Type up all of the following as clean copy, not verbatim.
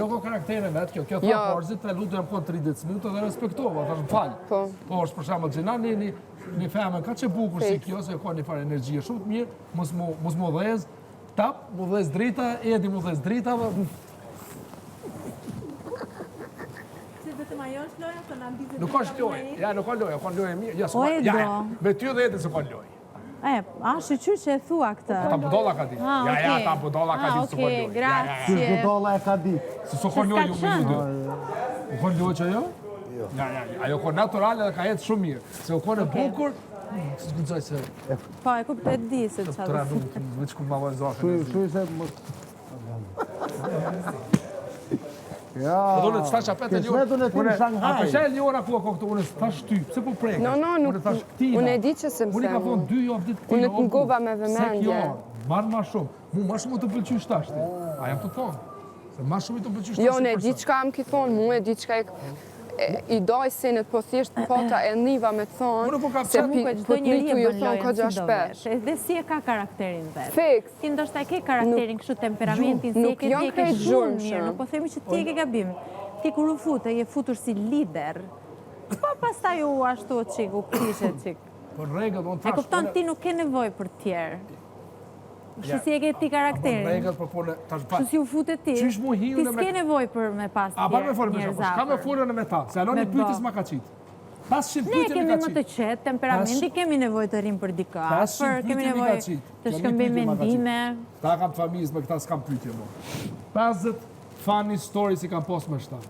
Kjo ka karakterin vetë, kjo tha Farzit, të lutë jam konë 30 minuta dhe respektova, ta shumë falë. Po është për shembull Xhenan një femën ka që bukur si kjo, se ka një farë energjie shumë të mirë, mos mu dhez, tap, mu dhez drita, edi mu dhez drita. Si vetëm ajo është loja, të në ambizit? Nuk është lojë, nuk ka lojë, ka lojë mirë. Me ty dhe edhe se ka lojë. Shqyqyr që e thua këtë. Ta budolla ka dit. Ta budolla ka dit së ka lojë. Okej, grazie. Si budolla e ka dit. Si së ka lojë ju me ju dhe. U ka lojë që ajo? Ajo ka naturale dhe ka jetë shumë mirë. Se u ka në bukur, së s'gudzoj se... Po, e ku për di se që Tra nuk, veç ku ma vojnë zafën. Shuj se... Ja, kismetun e ti në Shanghai. A përshel një ora ku a këtu, unë thash ty, pse po prejke? No, unë e di që se më unë ka thonë 2 javë ditë këtina. Unë të ngova me vëmendje. Marë ma shumë. Mu ma shumë të pëlqy shtashti. A jam të thonë. Se ma shumë i të pëlqy shtashti. Jo, unë e di qka më ki thonë, mu e di qka i doj sinët, po thjesht pota e niva me thonë, se po t'nitu ju thonë ka gja shpesh. Dhe si e ka karakterin vetë. Fix. Ti ndoshta e ke karakterin kështu temperamentin, si e ke shumë mirë, nuk po themi që ti e ke gabim. Ti kur u fute, je futur si lider, po pastaj u ashtu qik, u prishe qik. Po rregët, unë thash... E kupton ti nuk ke nevoj për tjerë. Kështu si e ke ti karakterin. Kështu si u fute ti. Ti s'ke nevoj për me pas tjerë. A pa me folë me shumë, shka me folën e me ta, se aloni pytis ma ka qitë. Ne kemi më të qetë, temperamenti, kemi nevoj të rrim për dika, kemi nevoj të shkëmbej mendime. Ta kam familjes me këta s'kam pytje mo. 50 funny stories i kam post me shta.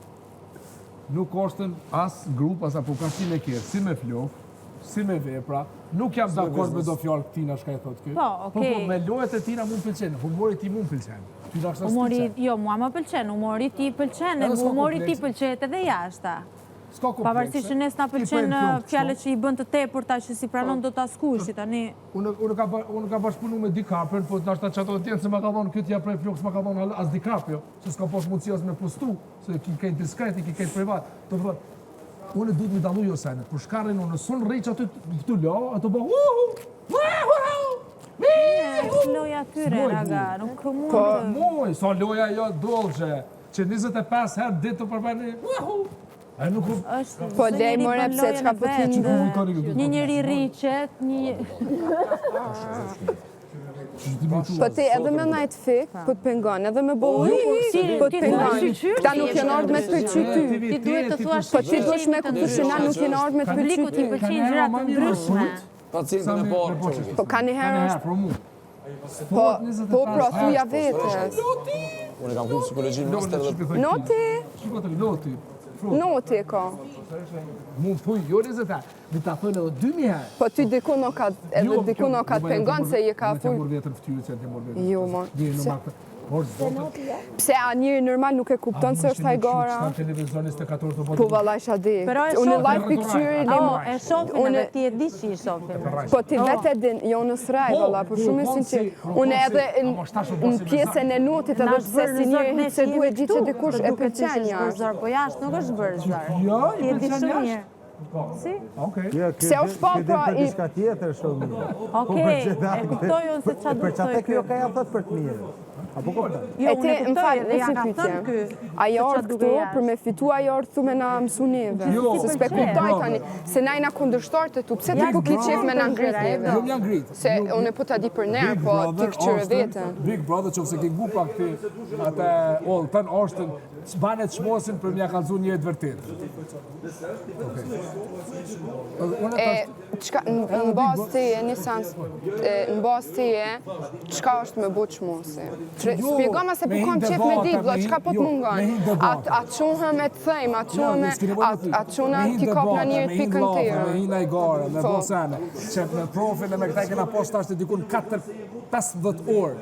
Nuk oshtën as grup, as apo ka si me kjerë, si me flok, si me vepra, nuk jam dakord me do fjallë tina shka e thot kjo. Po, okej. Po, me lojet e tina mu më pëlqenë, humori ti mu më pëlqenë. Jo, mua më pëlqenë, humori ti pëlqenë, humori ti pëlqenë edhe jashta. Pavarësisht që nes na pëlqenë fjallet që i bën të tepurta që si pranon do ta skushi tani. Unë ka bashkëpunu me DiCaprio, po nashta që ato të tjenë se ma ka dhonë këtë ja prej flokës ma ka dhonë as DiCaprio, se s'ka posh mundësi as me postu, se ki kejtë diskreti, ki kejtë privat. Të vëllë, unë duhet me dalu jo sajnë, për shkarin unë sun rriq aty këtu lo, ato bo loja tyre, raga, nuk mund të... Moj, sa loja jo dolgje, që 25 herë ditë të përbani, po lej more pse qka po t'hinë. Një njëri rriqet, një... Po ti edhe me najt fik, po t'pengon, edhe me bohu, po t'pengon. Ta nuk jenë ardhë me t'përqy ty. Ti duhet të thuash po ti duesh me kuptu që na nuk jenë ardhë me t'përqy ty. Ti pëlqen gjërat të ndryshme. Pacientin e parë. Po ka njëherë është... Po pra thuja vetës. Unë kam kurë psikologji në master dhe... Noti? Noti ka. Mund thuj, jo 20 herë, mi ta thënë edhe 2000 herë. Po ty diku nuk ka t'pengon se je ka thuj... Jo, ma. Pse a njëri normal nuk e kupton se është hajgara? Po valla isha di. Unë live picture... E shofin edhe ti e di që i shofin. Po ti vetë e din, jo në sraj, valla, për shumë e sinqer. Unë edhe në pjesën e notit edhe pse si njëri se duhet gjithë që dikush e përqenja. Po jashtë nuk është bërzar. Ti e di shumë mirë. Si? Pse është pa pra i... Diska tjetër shumë mirë. Okej, e kuptoj unë se qa du Për të qatë thoi kjo ka ja thot për të mirë. Apo kuptoj? Jo, unë e kuptoj dhe ja ka thënë ky. Ajo orë këtu, për me fitu ajo orë thu me na mësu neve. Se s'pe kuptoj tani, se na i na kundërshtartë tu, pse ti po ki qef me na ngrit neve? Jo m'ja ngrit. Se unë po ta di për nerë, po ti këqyre vetën. Big Brother që ose ke gupa këti, atë all, tën oshtën, s'banet shmosin për m'ja kalzu një e të vërtet. Në bazë të je, një sens, në bazë të je, qka është me bu qmosi? Spjegama se po kam qef me ditë, vla, qka po të mungon? A qohëm e të thejmë, a qohëm t'i kap në njërit pikën të tjera? Me hina i gara, me bosene, që me profin e me këta i kena post ashtë dikun 4-15 orë.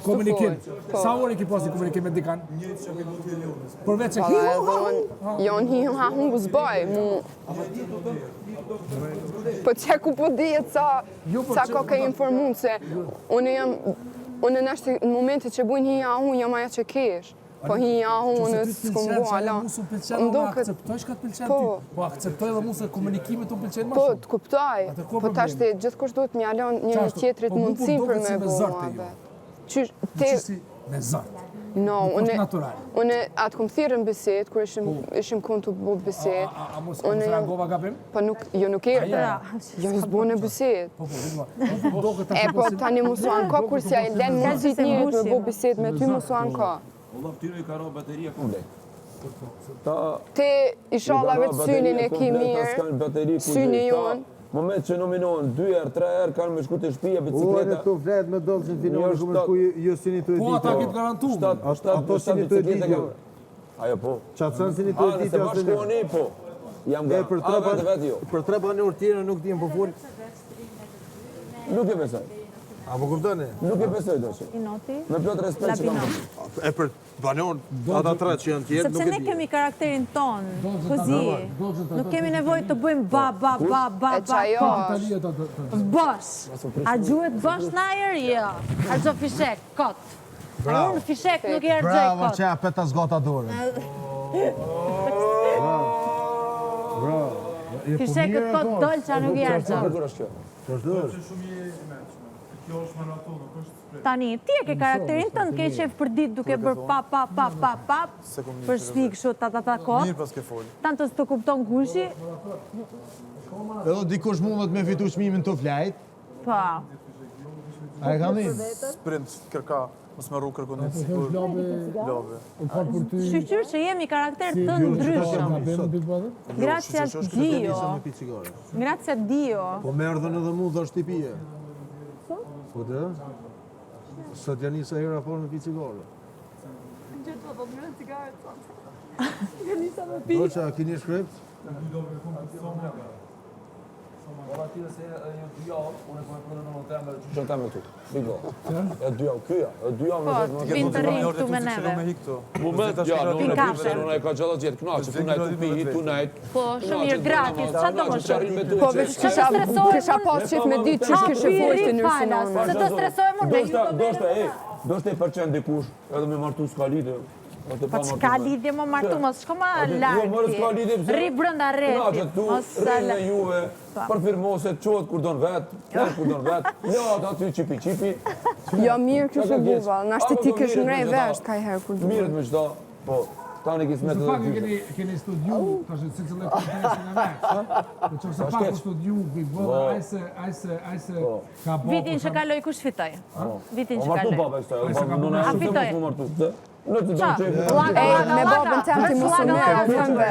Komunikim. Sa orë i ki posti komunikim me dikan? Përveç që Jonë hi ha hungu zbaj, mu... Po që ku po dijet sa ka ka informun, se unë nështë në momentit që bujnë hi ha hun, jam aja që kesh. Po hi ha hun, unë s'kom bo, ala. Akceptoj shka të pëlqen ty. Po akceptoj dhe mu se komunikimit të pëlqen ma Po, shumë. t'kuptoj. Po tashti gjithkush duhet m'jalon një tjetrit mundësim për me bo. Qysh si me zërë të ju? Me zërë. No, është natural. unë atë kom thirrë në bisedë, kur ishim konë të bu bisedë. A mos reagova gabim? Po nuk erdhe. Jo, s'bo në bisedë. E, po tani musuan ka, kur si a i len muzit njërët me bu bisedë me ty musuan ka. Ola, tyre i ka ro bateria komplek. Ti, inshallah vetë synin e ki mirë, syni jonë. Moment që nominohen 2 herë, 3 herë, kanë me shku të shtëpia, bicikleta. Këtu vlet me dollë që në finale ku me shku jo syni të Po, ata editja. këtë garantuar. Ato syni të editja. Ajo po. Qatë sënë syni të Nëse editja. bashkoni, po. Jam ga. Vetë jo. Për 3 banorë tjera nuk t'jem po fol. Nuk e besoj. Apo kuptoni? Nuk e besoj do që. Inoti, Me plot respekt që kam Labino. bërë. E për banorë, ata 3 që janë tjerë, Sepse nuk e ne di. kemi karakterin ton, kozi. Nuk kemi nevojë të bëjmë ba, E qajo kot. është. Bosh. A gjuhet bosh në ajer? Jo. A gjo fishek, kot. A unë fishek nuk i argjoj Bravo, kot. që a peta zgota dorën. Bravo. Fishekët kot dollë që nuk i argjoj. Kur është kjo? Që është dorë? Tani, ti e ke karakterin tënë, ke qef për ditë duke bërë pa, për shpi kështu ta kot. Mirë pas ke folë. Tanto s'të kupton kushi, Edhe dikush mundet me fitu çmimin të flajt. pa. A e kam dhinë? Sprint, kërka. Mos me rrugë kërkon të sigur. Lobe. Shqyqyr që jemi karakter të ndryshëm. Gracia Dio. Gracia Dio. Po me erdhen edhe mu dhe është tipije. Po dhe? Sot janë njësa hera por me pi cigare. Do që a kini shkrept? Qënë teme këtu. Bigo. E 2 javë, kjo ja. E 2 javë Po, vinë të rinjë këtu me neve. Moment, ja, në unë e Pinkape. pripse, unë e ka gjallë gjithë knaqë, tu najtë të pi, tu najtë. Po, shumë mirë gratis, qa do më shumë? Po veç kisha pas qef me ditë që kishe folë të njërë falas, sinone. se të stresoj më në Do shte e përqen dikush, edhe me martu s'ka lidhe. Po që ka lidhje më martu, mos shko ma Jo, mërë s'ka lidhe larti. pëse. Ri brënda reti. Tu, rrinë me juve, përfirmoset, qohet kur don vetë, flenë kur don vetë, lëhat aty qipi. Jo mirë kështë buva, nashtë ti kështë ngrej vesh ka i herë kur duhet. Mirët me qëta, po, tani kisë me Se të pak dhe dyshë. keni studiu, tash se cilë e kontenestin e veç. Po që se pak studiu, Big Brother, ajse ka bo... Vitin që kaloj kush fitoj? Vitin O që martu kaloj. baba i staj, në në A shumë fitoj? të mu martu. Në të do që... Me babën tem ti mos më merë, thëmbe.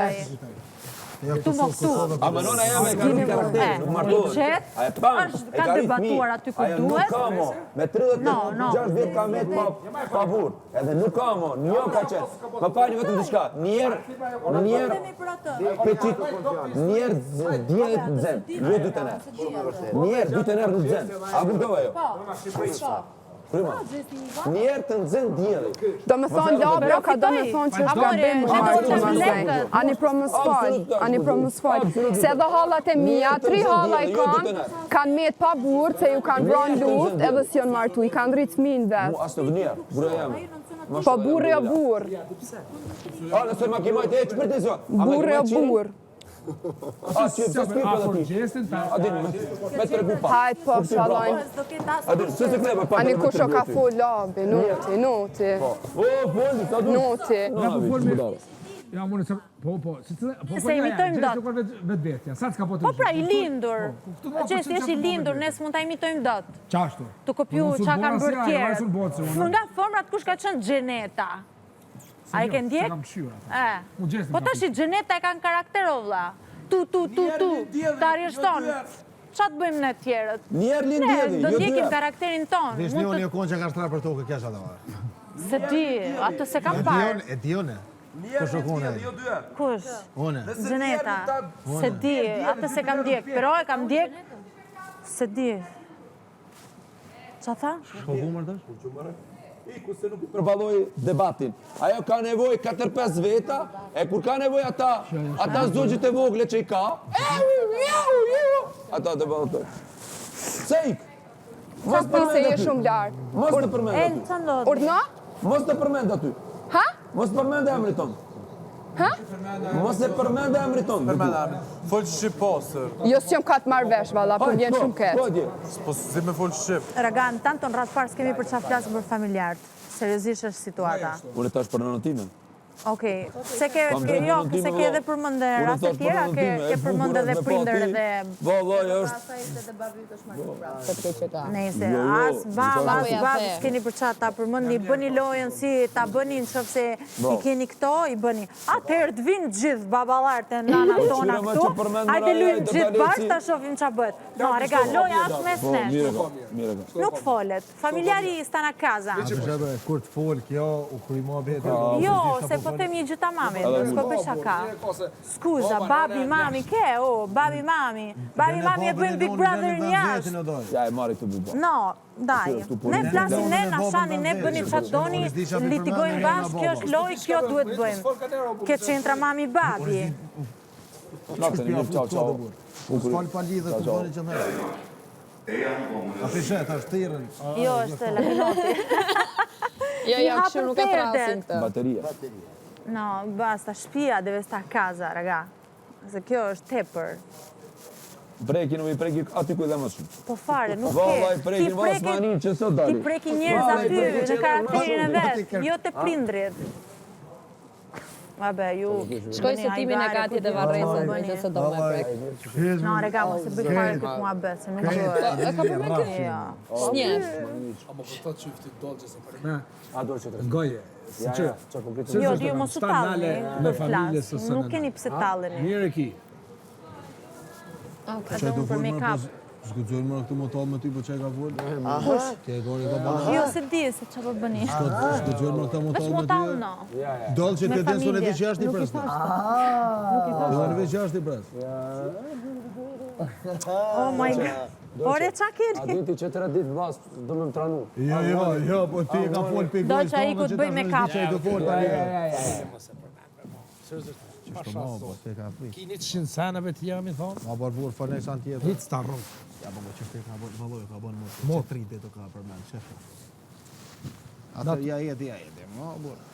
Tu më këtu. A më nona jam e ka rritë karakterin, nuk martohet. Qet, A e pam, është ka debatuar aty ku Aja nuk duhet. ka mo, me 36 vjetë ka met pa burë, edhe nuk ka mo, një ka qetë. Më pani vetëm të shka, njerë, petit, njerë djetë në zemë, jo 2 të nërë. Njerë 2 të nërë në zemë, a kuptova jo? Prima, njerë të nëzën djeli. Do me thonë labra ka do me thonë që është gabim më martu më zej. Ani pro më s'fall, Se dhe hallat e mija, 3 halla i kanë met pa burë, se ju kanë vranë luft edhe si janë martu, i kanë rritë fëmin Mu vetë. asë të vënjerë, burë jemi. Po burë e burë, A, nëse ma ki majtë e që për të zjo? burë e burë. A, që të spipë edhe ti. Gjestin, ta... Adin, me të repu pa. Hajt po shalojnë. Adin, se se klebe pa Ani të kusho ka full labi, noti. O, foli, sa du. Noti. Ja, mune se... Po, si të... Se imitojmë dot. Vetë vetja, sa t'ka po të... Po pra, i lindur. Qesi është i lindur, nes mund ta imitojmë dot. Qashtu? Të kopju qa kanë bërë tjerët. Nga formrat kush ka qënë Gjeneta. A i ke ndjek? Se kam këshyra. Po tash i Gjeneta e kanë karakter o vlla. Tu, ta rjeshton. Qa të bëjmë ne tjerët? Njerë linë Ne, djeli, do jo ndjekim 2 karakterin ton. Vish një unë një konë që ka shtra për tokë, kja që ata va. Se di, atë se kam parë. E di une? Kush o kone? Kush? Une. Gjeneta. Se di, atë se kam ndjek. Pero e kam ndjek, se di. Qa tha? Shko humër tash? përballoj debatin. Ajo ka nevoj 4-5 veta, e kur ka nevoj ata zogjit e vogle që i ka, ata debatoj. Se ik? Qa të se je shumë lartë. Mos të përmend E, aty. qa ndodhë? Urdna? Mos të përmend aty. Ha? Mos përmend emrin ton. Ha? Mos e përmend emrin ton. Folë Shqip posër. Jo s'jom ka të marrë vesh, valla, për vjen shumë ketë. Po, dje. Po si me folë Shqip. Ragan, tanto në ratë parë s'kemi për qa flasë për familjartë. seriozisht është situata. Unë tash për nënën time. Okej, se ke edhe përmend raste tjera, ke përmend edhe prindër edhe... Vallaj, është... Nëse, as bab, s'keni për qatë ta përmëndi, bëni lojën si ta bëni në qëfë se i keni këto, i bëni. Atëherë të vinë gjithë babalartë e nana tona këtu, hajde lujnë gjithë bashkë ta shofim qa bët. No, rega, loja është mes nesh. Nuk folet, familjari stana kaza. Kur të folë kjo, u krima bete. Jo, se po them një gjitha mami, s'ko për shaka. Skuza, babi, mami, babi, mami. Babi, mami e bëjmë Big Brother një jashtë. Ja, e marri të bubo. No, daj. Ne flasim ne, na shani ne, bëni qatë doni, litigojmë bashkë, kjo është loj, kjo duhet bëjmë. Ke qentra mami, babi. Natë, një qau. S'falë pa lidhë të bëni që në. A fishet, është tirën. Jo, është laminoti. Ja, kështu nuk e trasin këtë. Bateria. No, basta, shpia deve sta kaza, raga. Se kjo është tepër. Prekin, i preki aty ku dhe më shumë. Po fare, nuk ke. Vallaj, prekin, vasmanin që sot dali. Ti preki njerëz aty në karakterin e vetë, jo të prindrit. Vabbè, ju... Shkoj se timin e gati dhe varresën, me që se do me prek. No, rega, mos e bëj fare këtë mua bet, se me gjojë. E ka përme këtë? Snjesh. Amo po të qyfti dolgje se për A do që të Goje. Jo, ju mos u tallni, në familje së sënë. nuk keni pse talleni. Mirë ki. Edhe unë për make-up. Shkudzojnë më në këtë motor me ty për që e ka full? Kush? Ke e gori ka banë? Jo, se di se që po bëni. Shkudzojnë më në këtë motor Vesh me mo ty? tallë, no. Dollë që Me të dinë së në familje. di që jashtë i presë. Dhe në veç jashtë i presë. Oh my god. Ore, qa keni? diti që 3 ditë vas, do me më tranu. Jo, po ti e ka full për i Do gojës që ai ku të bëj make-up. që e do full për Kini të shinsanave të jam i thonë? Ma barbur, fa nejë sanë tjetër. Hitë sta rrugë. Ja, po që shte ka bënë, vëlloj, ka bënë më. Që 3 ditë ka për menë, qefë. Atër ja jeti, ma, burë.